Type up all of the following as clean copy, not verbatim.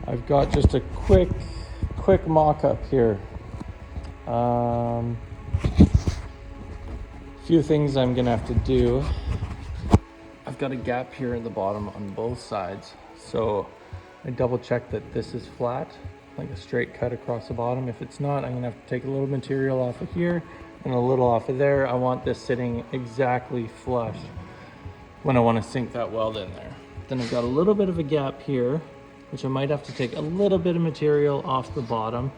I've got just a quick mock-up here. Few things I'm gonna have to do. I've got a gap here in the bottom on both sides, so I double check that this is flat, like a straight cut across the bottom. If it's not, I'm gonna have to take a little material off of here and a little off of there. I want this sitting exactly flush when I want to sink that weld in there. Then I've got a little bit of a gap here, which I might have to take a little bit of material off the bottom,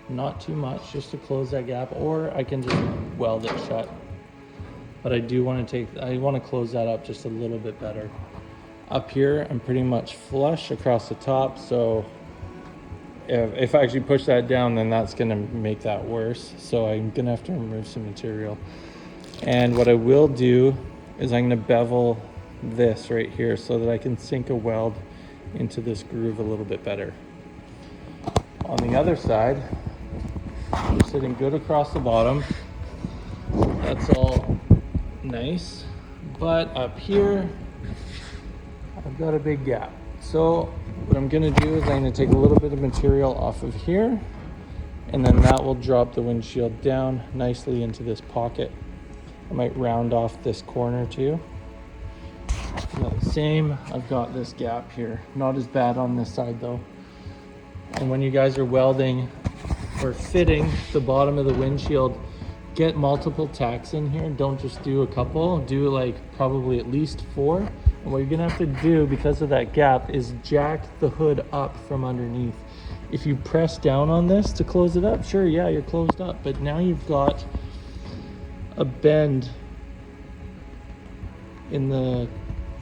not too much, just to close that gap, or I can just weld it shut. But I do want to close that up just a little bit better. Up here, I'm pretty much flush across the top, so if I actually push that down, then that's gonna make that worse. So I'm gonna have to remove some material. And what I will do is I'm gonna bevel this right here so that I can sink a weld into this groove a little bit better. On the other side, we're sitting good across the bottom. That's all nice, but up here I've got a big gap. So what I'm gonna do is I'm gonna take a little bit of material off of here, and then that will drop the windshield down nicely into this pocket. I might round off this corner too. And the same, I've got this gap here. Not as bad on this side though. And when you guys are welding or fitting the bottom of the windshield, get multiple tacks in here. Don't just do a couple, do like probably at least 4. And what you're gonna have to do, because of that gap, is jack the hood up from underneath. If you press down on this to close it up, sure, yeah, you're closed up, but now you've got a bend in the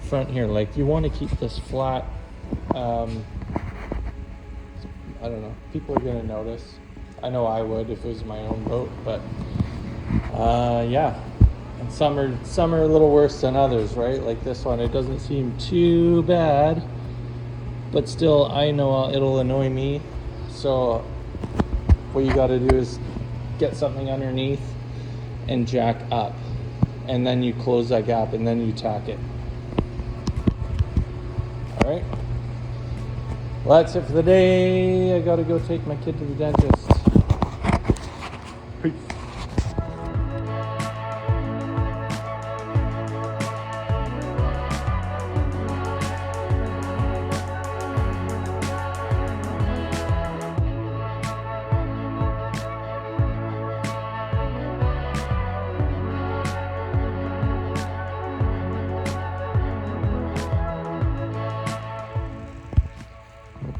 front here. Like, you want to keep this flat. I don't know, people are gonna notice. I know I would if it was my own boat, but yeah. And some are a little worse than others, right? Like this one, it doesn't seem too bad, but still, I know it'll annoy me. So what you got to do is get something underneath and jack up, and then you close that gap, and then you tack it. All right. Well, that's it for the day. I got to go take my kid to the dentist. Peace.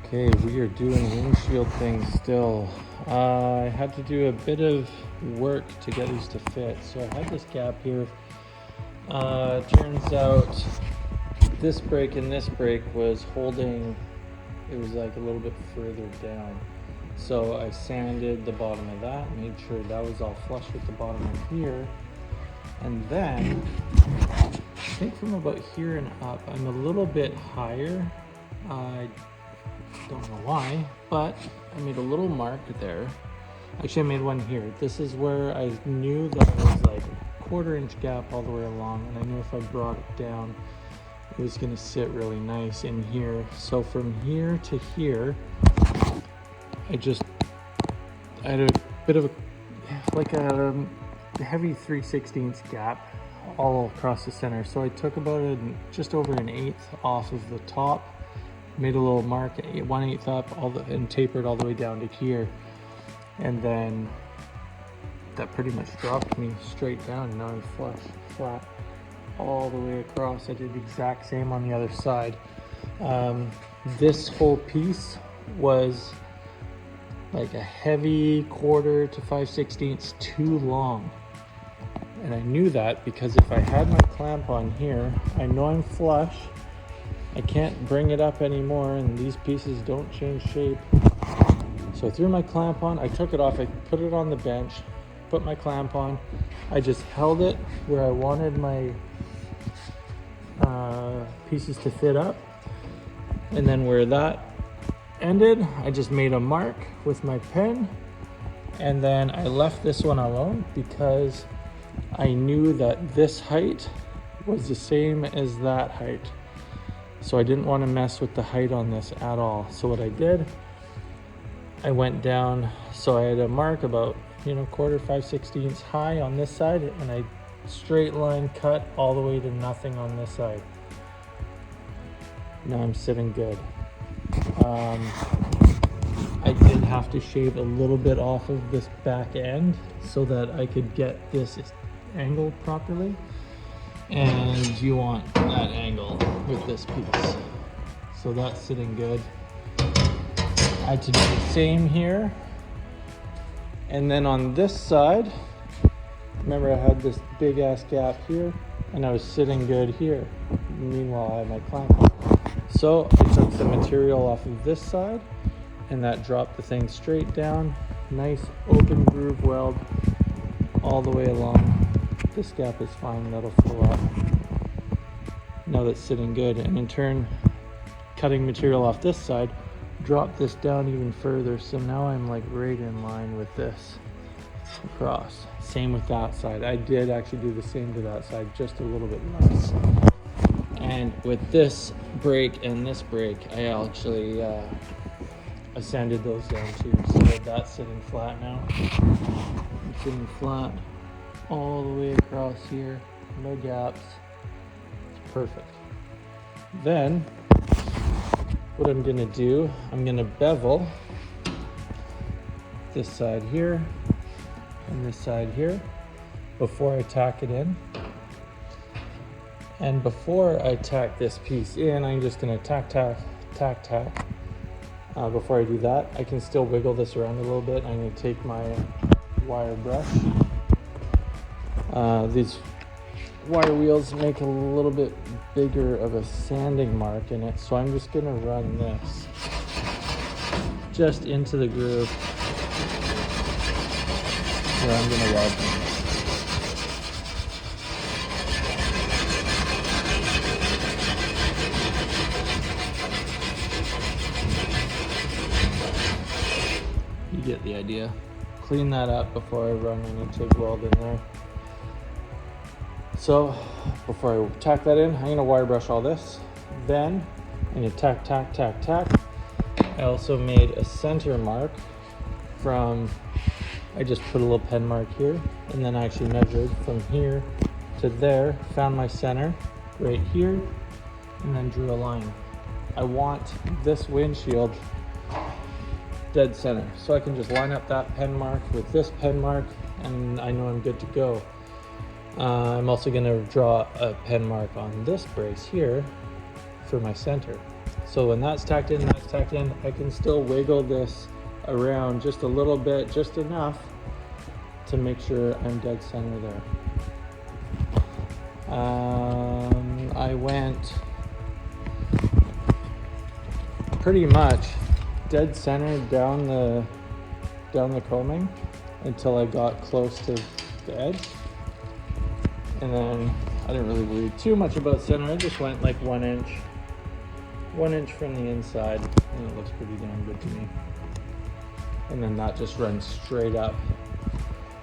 Okay, we are doing windshield things still. I had to do a bit of work to get these to fit. So I had this gap here. Turns out this brake and this brake was holding, it was like a little bit further down. So I sanded the bottom of that, made sure that was all flush with the bottom of here. And then, I think from about here and up, I'm a little bit higher. I don't know why, but I made a little mark there. Actually, I made one here. This is where I knew that it was like a 1/4 inch gap all the way along, and I knew if I brought it down, it was gonna sit really nice in here. So from here to here, I had a bit of a heavy 3/16 gap all across the center. So I took about just over 1/8 off of the top, made a little mark, 1/8 up, and tapered all the way down to here, and then that pretty much dropped me straight down. Now I'm flat all the way across. I did the exact same on the other side. This whole piece was like a heavy 1/4 to 5/16 too long, and I knew that because if I had my clamp on here, I know I'm flush, I can't bring it up anymore, and these pieces don't change shape. So I threw my clamp on, I took it off, I put it on the bench, put my clamp on, I just held it where I wanted my pieces to fit up, and then where that ended, I just made a mark with my pen, and then I left this one alone because I knew that this height was the same as that height. So I didn't want to mess with the height on this at all. So what I did, I went down, so I had a mark about, quarter, 5/16 high on this side, and I straight line cut all the way to nothing on this side. Now I'm sitting good. I did have to shave a little bit off of this back end so that I could get this angled properly. And you want that angle with this piece. So that's sitting good. I had to do the same here. And then on this side, remember I had this big ass gap here and I was sitting good here. Meanwhile, I had my clamp on. So I took some material off of this side and that dropped the thing straight down. Nice open groove weld all the way along. This gap is fine, that'll fill up. Now that's sitting good. And in turn, cutting material off this side, drop this down even further. So now I'm like right in line with this across. Same with that side. I did actually do the same to that side, just a little bit less. And with this brake and this brake, I actually I sanded those down too. So that's sitting flat now. I'm sitting flat all the way across here, no gaps. It's perfect. Then what I'm gonna do, I'm gonna bevel this side here and this side here before I tack it in. And before I tack this piece in, I'm just gonna tack. Before I do that, I can still wiggle this around a little bit. I'm gonna take my wire brush. These wire wheels make a little bit bigger of a sanding mark in it, so I'm just gonna run this just into the groove where I'm gonna weld them. You get the idea. Clean that up before I run any TIG weld in there. So before I tack that in, I'm gonna wire brush all this. Then I'm gonna tack. I also made a center mark from, I just put a little pen mark here, and then I actually measured from here to there, found my center right here, and then drew a line. I want this windshield dead center. So I can just line up that pen mark with this pen mark, and I know I'm good to go. I'm also gonna draw a pen mark on this brace here for my center. So when that's tacked in, I can still wiggle this around just a little bit, just enough to make sure I'm dead center there. I went pretty much dead center down the combing until I got close to the edge. And then I didn't really worry too much about center. I just went like 1 inch from the inside, and it looks pretty damn good to me. And then that just runs straight up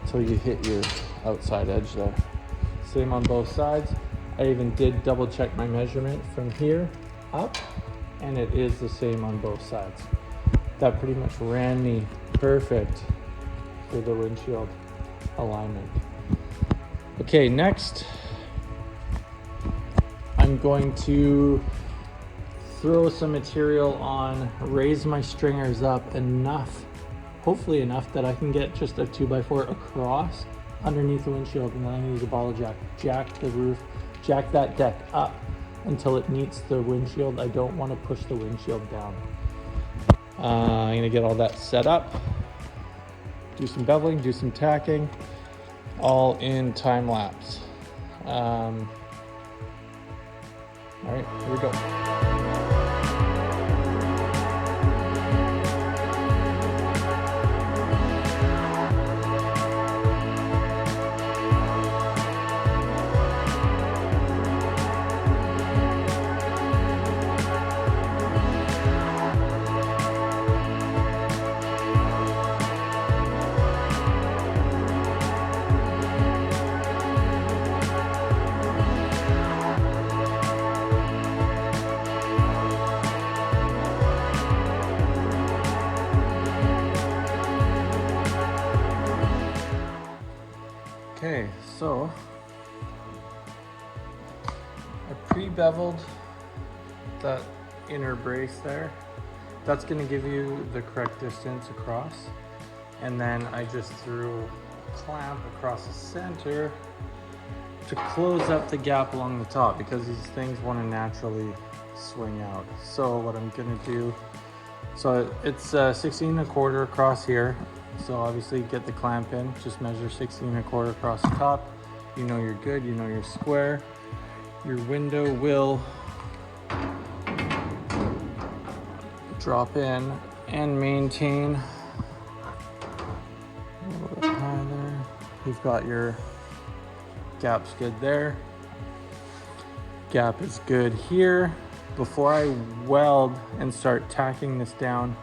until you hit your outside edge there. Same on both sides. I even did double check my measurement from here up, and it is the same on both sides. That pretty much ran me perfect for the windshield alignment. Okay, next I'm going to throw some material on, raise my stringers up enough, hopefully enough that I can get just a 2x4 across underneath the windshield, and then I'm gonna use a bottle jack, jack the roof, jack that deck up until it meets the windshield. I don't want to push the windshield down. I'm gonna get all that set up, do some beveling, do some tacking, all in time lapse. All right, here we go. so I pre-beveled that inner brace there. That's gonna give you the correct distance across. And then I just threw a clamp across the center to close up the gap along the top because these things wanna naturally swing out. So what I'm gonna do, so it's 16¼ across here. So obviously get the clamp in, just measure 16¼ across the top. You know you're good, you know you're square. Your window will drop in and maintain a little bit high there. You've got your gaps good there. Gap is good here. Before I weld and start tacking this down,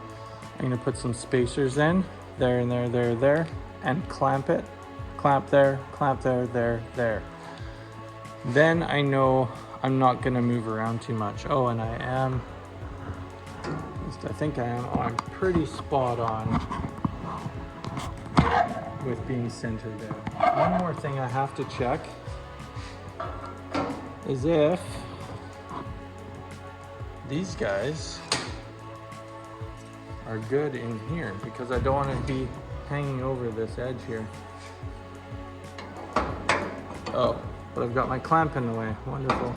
I'm gonna put some spacers in, there and there, there, there, and clamp it. Clamp there, there, there. Then I know I'm not gonna move around too much. Oh, and I am, at least I think I am, oh, I'm pretty spot on with being centered there. One more thing I have to check is if these guys are good in here, because I don't want to be hanging over this edge here. Oh, but I've got my clamp in the way. Wonderful.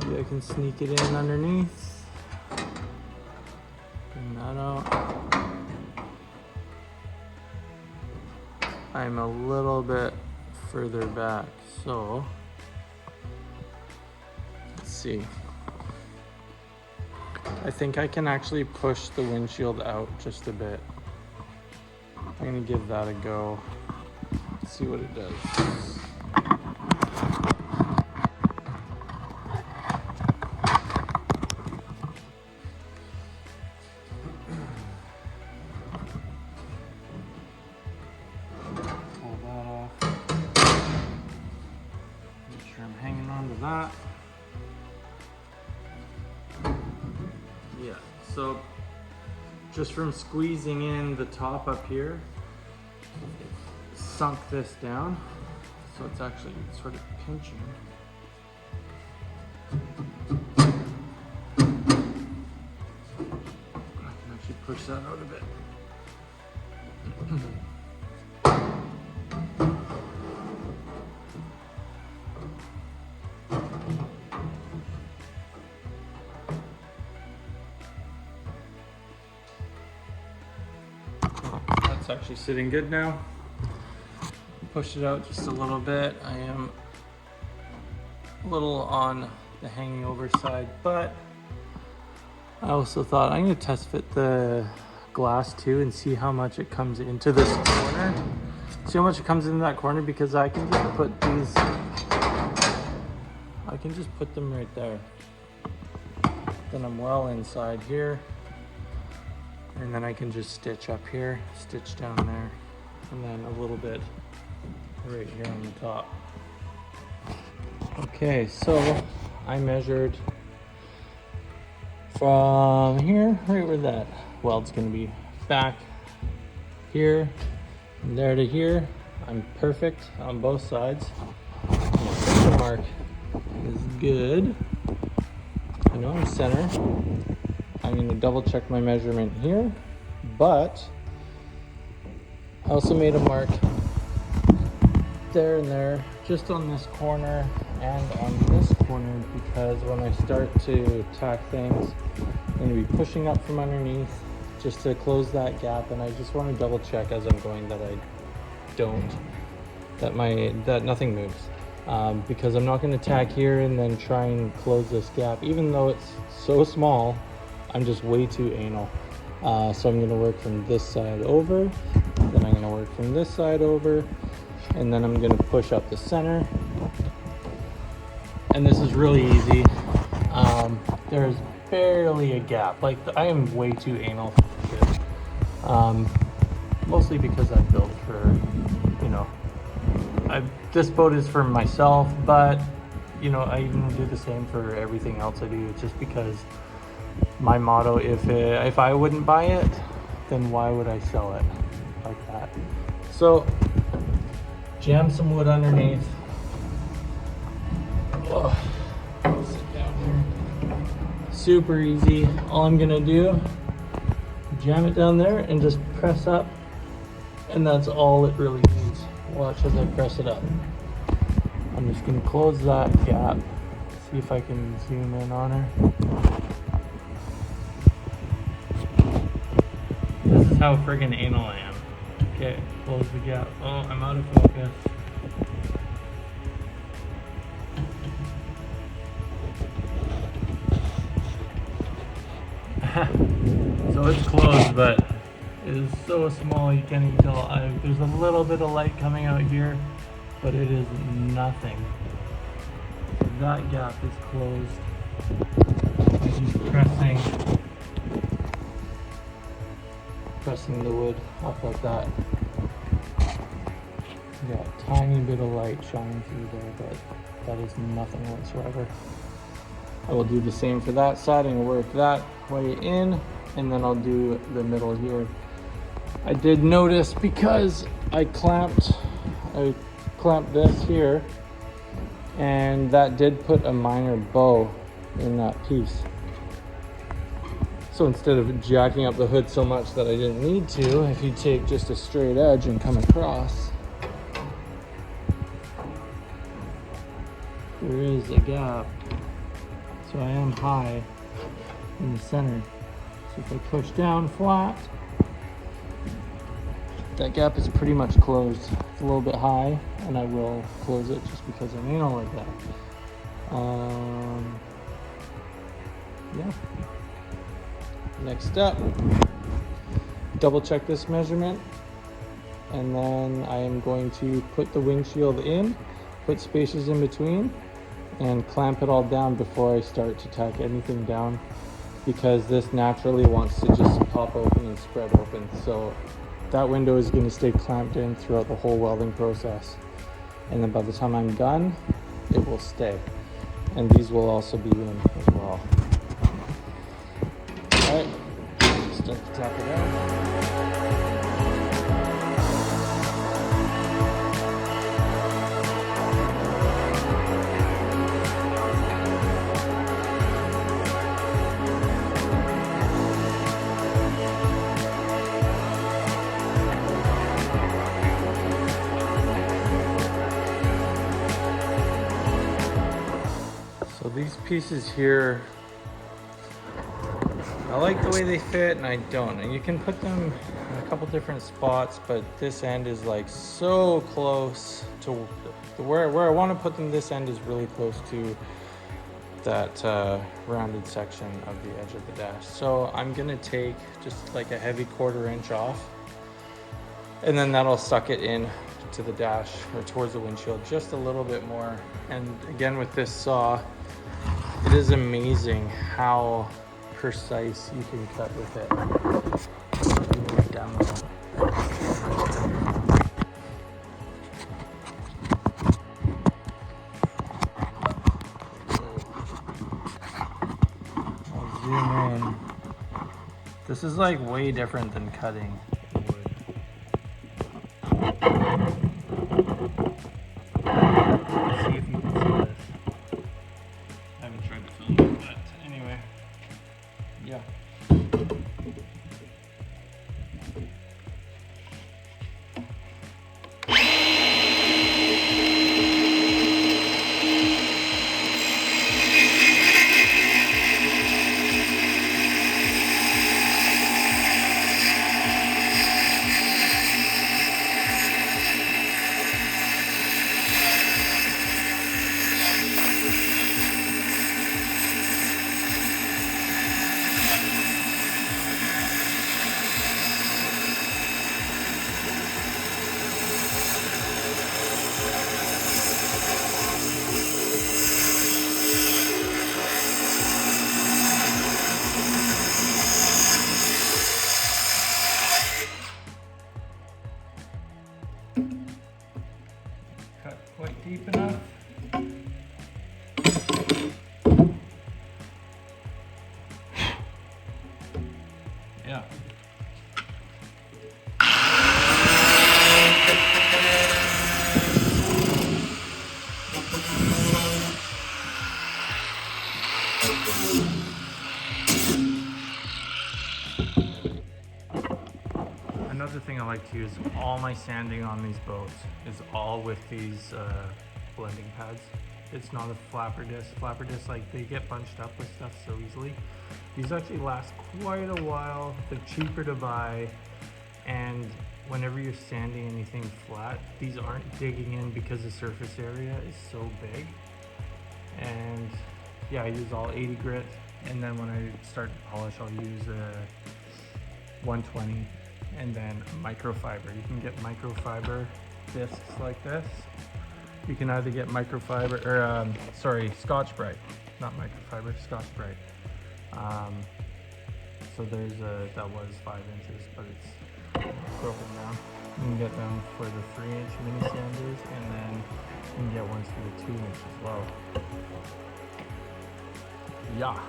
Maybe I can sneak it in underneath. Bring that out. I'm a little bit further back, so let's see. I think I can actually push the windshield out just a bit. I'm gonna give that a go. See what it does. Pull that off. Make sure I'm hanging on to that. Yeah, so just from squeezing in the top up here, sunk this down, so it's actually sort of pinching. I can actually push that out a bit. That's actually sitting good now. Push it out just a little bit. I am a little on the hanging over side, but I also thought I'm going to test fit the glass too and see how much it comes into this corner. See how much it comes into that corner, because I can just put these, I can just put them right there. Then I'm well inside here. And then I can just stitch up here, stitch down there, and then a little bit right here on the top. Okay, so I measured from here, right where that weld's gonna be, back here, and there to here. I'm perfect on both sides. My center mark is good. I know I'm center. I'm gonna double check my measurement here, but I also made a mark there and there, just on this corner and on this corner, because when I start to tack things, I'm gonna be pushing up from underneath just to close that gap, and I just want to double check as I'm going that I don't, that nothing moves, because I'm not going to tack here and then try and close this gap, even though it's so small. I'm just way too anal. So I'm gonna work from this side over, then I'm gonna work from this side over, and then I'm gonna push up the center. And this is really easy. There's barely a gap. Like, I am way too anal for this. Mostly because I built for, you know, this boat is for myself, but you know, I even do the same for everything else I do. It's just because my motto, if I wouldn't buy it, then why would I sell it like that? So Jam some wood underneath. Oh, sit down here. Super easy. All I'm gonna do, jam it down there and just press up, and that's all it really needs. Watch as I press it up. I'm just gonna close that gap. See if I can zoom in on her. This is how friggin' anal I am. Okay, close the gap. Oh, I'm out of focus. So it's closed, but it is so small you can't even tell. There's a little bit of light coming out here, but it is nothing. That gap is closed. I'm just pressing the wood up like that. Yeah, a tiny bit of light shining through there, but that is nothing whatsoever. I will do the same for that side and work that way in, and then I'll do the middle here. I did notice, because I clamped this here, and that did put a minor bow in that piece. So instead of jacking up the hood so much that I didn't need to, if you take just a straight edge and come across, there is a gap. So I am high in the center. So if I push down flat, that gap is pretty much closed. It's a little bit high, and I will close it just because I'm anal like that. Yeah. Next up, double check this measurement, and then I am going to put the windshield in, put spacers in between, and clamp it all down before I start to tack anything down, because this naturally wants to just pop open and spread open. So that window is going to stay clamped in throughout the whole welding process, and then by the time I'm done, it will stay, and these will also be in as well. Alright, start to tack it down. So these pieces here, I like the way they fit and I don't. And you can put them in a couple different spots, but this end is like so close to where I want to put them. This end is really close to that rounded section of the edge of the dash. So I'm gonna take just like a heavy 1/4 inch off, and then that'll suck it in to the dash or towards the windshield just a little bit more. And again, with this saw, it is amazing how precise you can cut with it. I'll zoom in. This is like way different than cutting wood. Let's see if you can see this. I haven't tried to film it, but anyway, yeah. Cut quite deep enough. Yeah. other thing I like to use, all my sanding on these boats is all with these blending pads. It's not a flapper disc. Flapper discs, like, they get bunched up with stuff so easily. These actually last quite a while. They're cheaper to buy, and whenever you're sanding anything flat, these aren't digging in because the surface area is so big. And yeah, I use all 80 grit, and then when I start to polish, I'll use a 120 and then microfiber. You can get microfiber discs like this. You can either get microfiber, or Scotch-Brite, not microfiber, Scotch-Brite. So there's that was 5 inches, but it's broken down. You can get them for the 3-inch mini sanders, and then you can get ones for the 2-inch as well. Yeah.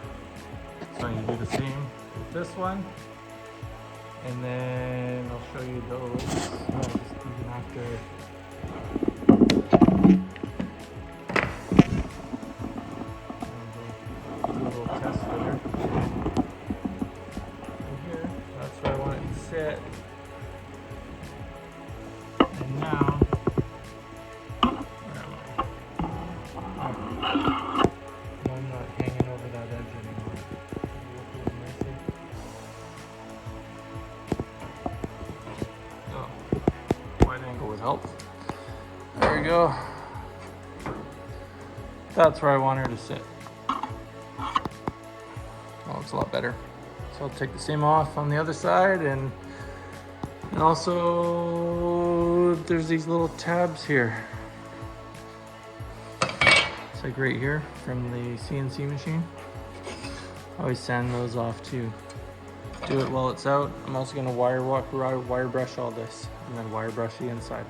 So you do the same with this one, and then I'll show you those. Just even after. Do a little test later. And here, that's where I want it to sit. And now, where am I? I'm not hanging over that edge anymore. Look a little messy. Oh, wide angle would help. There we go. That's where I want her to sit. Oh, it's a lot better. So I'll take the same off on the other side, and also there's these little tabs here. It's like right here from the CNC machine. I always sand those off too. Do it while it's out. I'm also gonna wire brush all this, and then wire brush the inside.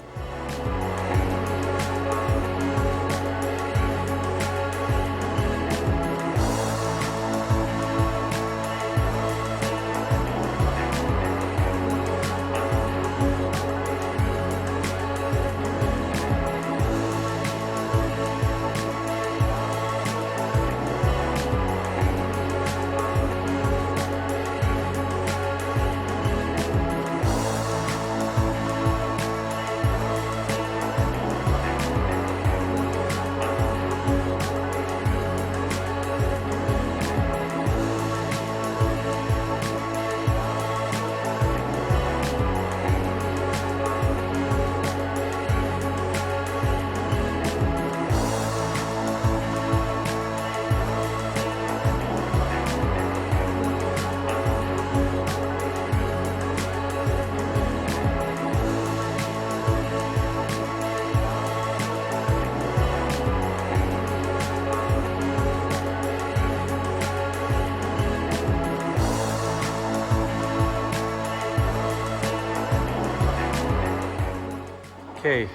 Okay,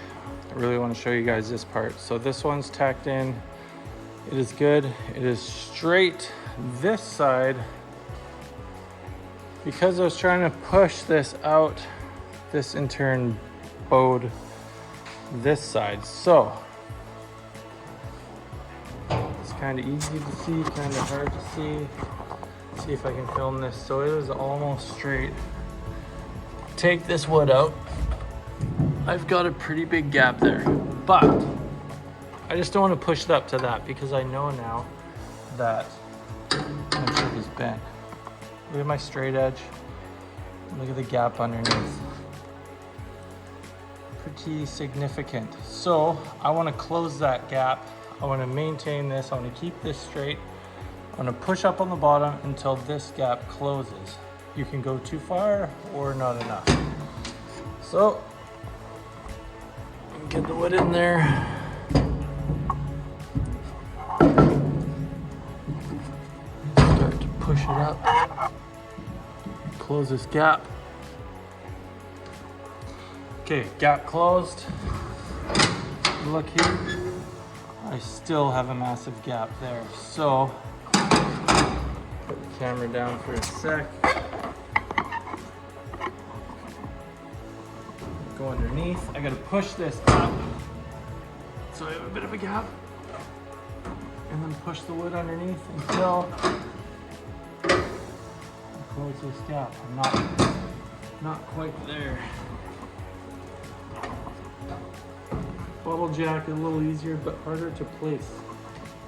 I really want to show you guys this part. So this one's tacked in. It is good. It is straight this side. Because I was trying to push this out, this in turn bowed this side. So it's kind of easy to see, kind of hard to see. Let's see if I can film this. So it is almost straight. Take this wood out. I've got a pretty big gap there, but I just don't want to push it up to that because I know now that my jig is bent. Look at my straight edge. Look at the gap underneath. Pretty significant. So I want to close that gap. I want to maintain this. I want to keep this straight. I want to push up on the bottom until this gap closes. You can go too far or not enough. So get the wood in there. Start to push it up. Close this gap. Okay, gap closed. Look here. I still have a massive gap there. So, put the camera down for a sec. Go underneath. I gotta push this up so I have a bit of a gap, and then push the wood underneath until I close this gap. I'm not Not quite there. Bottle jack is a little easier, but harder to place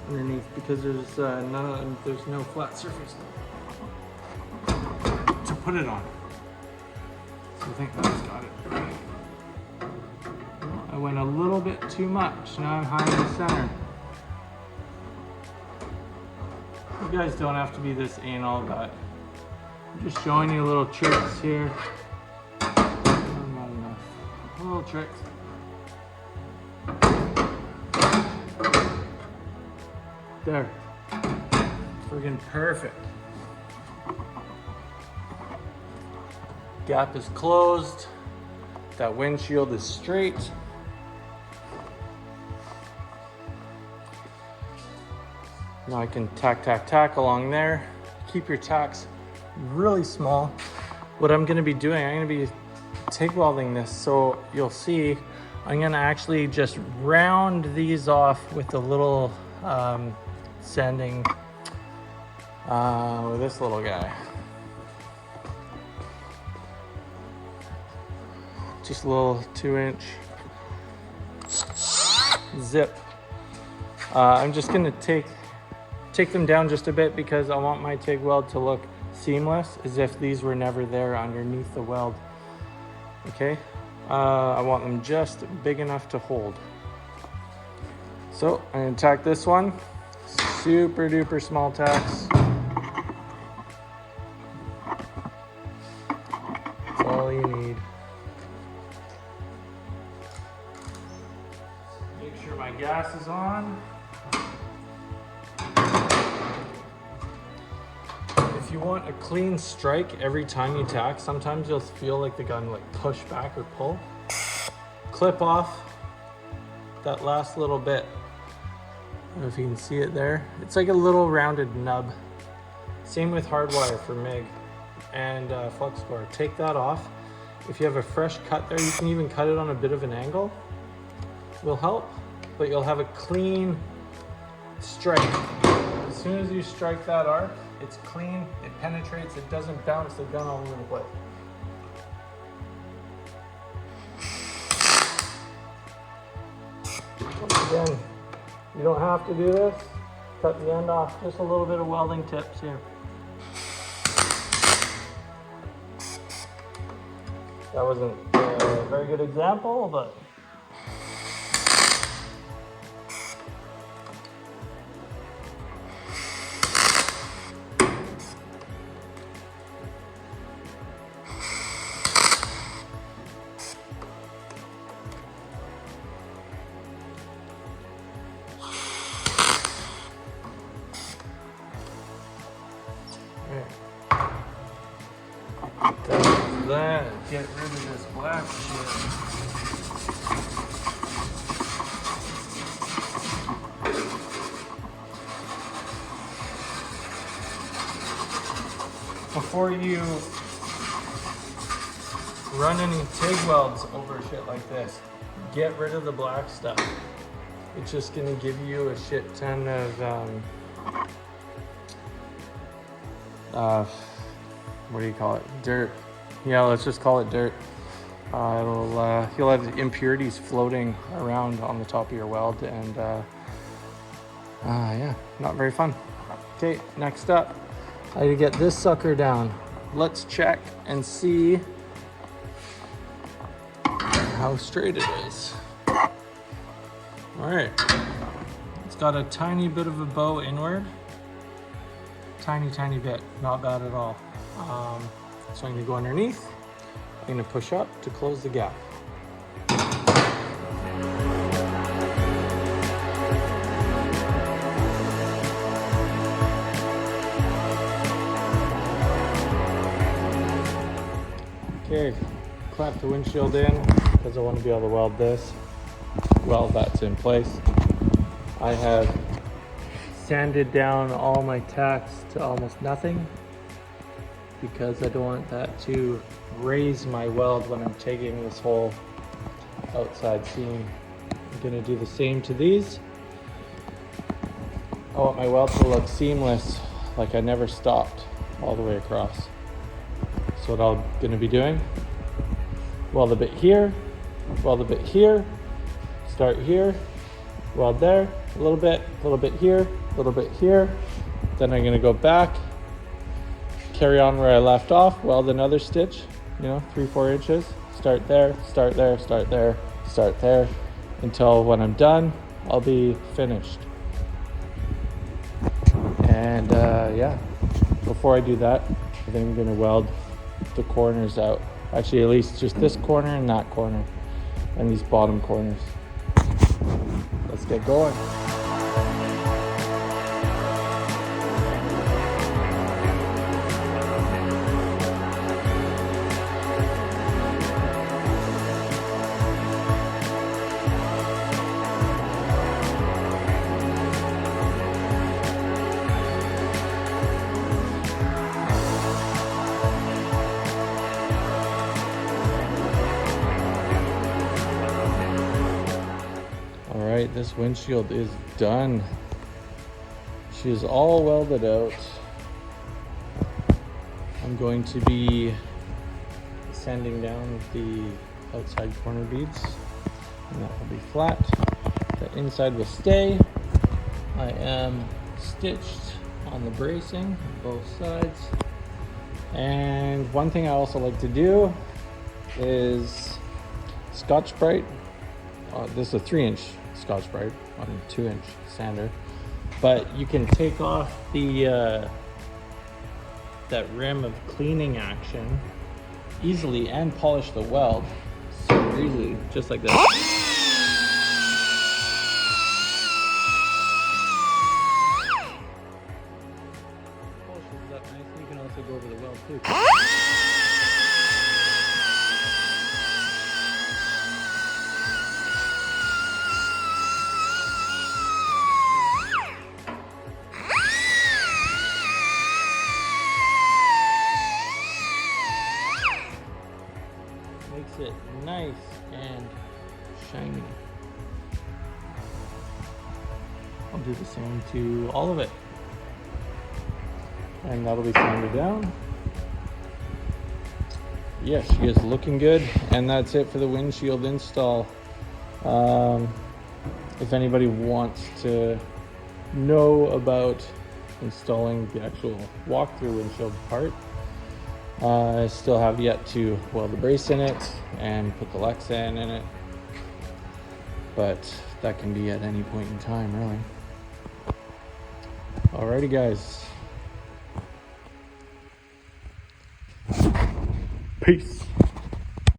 underneath because there's no flat surface to put it on. So I think that's got it right. I went a little bit too much. Now I'm high in the center. You guys don't have to be this anal, but I'm just showing you little tricks here. Not enough. Little tricks. There. Friggin' perfect. Gap is closed. That windshield is straight. Now I can tack along there. Keep your tacks really small. What I'm gonna be doing, I'm gonna be TIG welding this, so you'll see I'm gonna actually just round these off with a little sanding with this little guy. Just a little 2-inch zip. I'm just gonna take them down just a bit because I want my TIG weld to look seamless, as if these were never there underneath the weld. Okay, I want them just big enough to hold. So I'm gonna tack this one. Super duper small tacks. That's all you need. Make sure my gas is on. If you want a clean strike every time you tack, sometimes you'll feel like the gun like push back or pull. Clip off that last little bit. I don't know if you can see it there. It's like a little rounded nub. Same with hardwire for MIG and flux core. Take that off. If you have a fresh cut there, you can even cut it on a bit of an angle. Will help, but you'll have a clean strike. As soon as you strike that arc, it's clean, it penetrates, it doesn't bounce the gun all over the place. Once again, you don't have to do this. Cut the end off. Just a little bit of welding tips here. That wasn't a very good example, but that, get rid of this black shit. Before you run any TIG welds over shit like this, get rid of the black stuff. It's just gonna give you a shit ton of what do you call it? Dirt. Yeah, let's just call it dirt. You'll have impurities floating around on the top of your weld, and yeah, not very fun. Okay, next up, I need to get this sucker down. Let's check and see how straight it is. All right, it's got a tiny bit of a bow inward. Tiny bit, not bad at all. So I'm gonna go underneath, I'm gonna push up to close the gap. Okay, clamp the windshield in because I want to be able to weld this. Well, that's in place. I have sanded down all my tacks to almost nothing because I don't want that to raise my weld when I'm taking this whole outside seam. I'm gonna do the same to these. I want my weld to look seamless, like I never stopped all the way across. So what I'm gonna be doing, weld a bit here, weld a bit here, start here, weld there, a little bit here, a little bit here. Then I'm gonna go back, carry on where I left off, weld another stitch, 3-4 inches, start there, start there, start there, start there, until when I'm done, I'll be finished. And yeah, before I do that, I think I'm gonna weld the corners out. Actually, at least just this corner and that corner, and these bottom corners. Let's get going. Alright, this windshield is done. She is all welded out. I'm going to be sanding down the outside corner beads, and that will be flat. The inside will stay. I am stitched on the bracing on both sides. And one thing I also like to do is Scotch-Brite. This is a 3-inch Scotch-Brite on a 2-inch sander, but you can take off the that rim of cleaning action easily and polish the weld super easily, just like this. Polishes it up nicely. You can also go over the weld too. Makes it nice and shiny. I'll do the same to all of it. And that'll be sanded down. Yes, she is looking good. And that's it for the windshield install. If anybody wants to know about installing the actual walkthrough windshield part, I still have yet to weld the brace in it and put the Lexan in it, but that can be at any point in time, really. Alrighty, guys. Peace.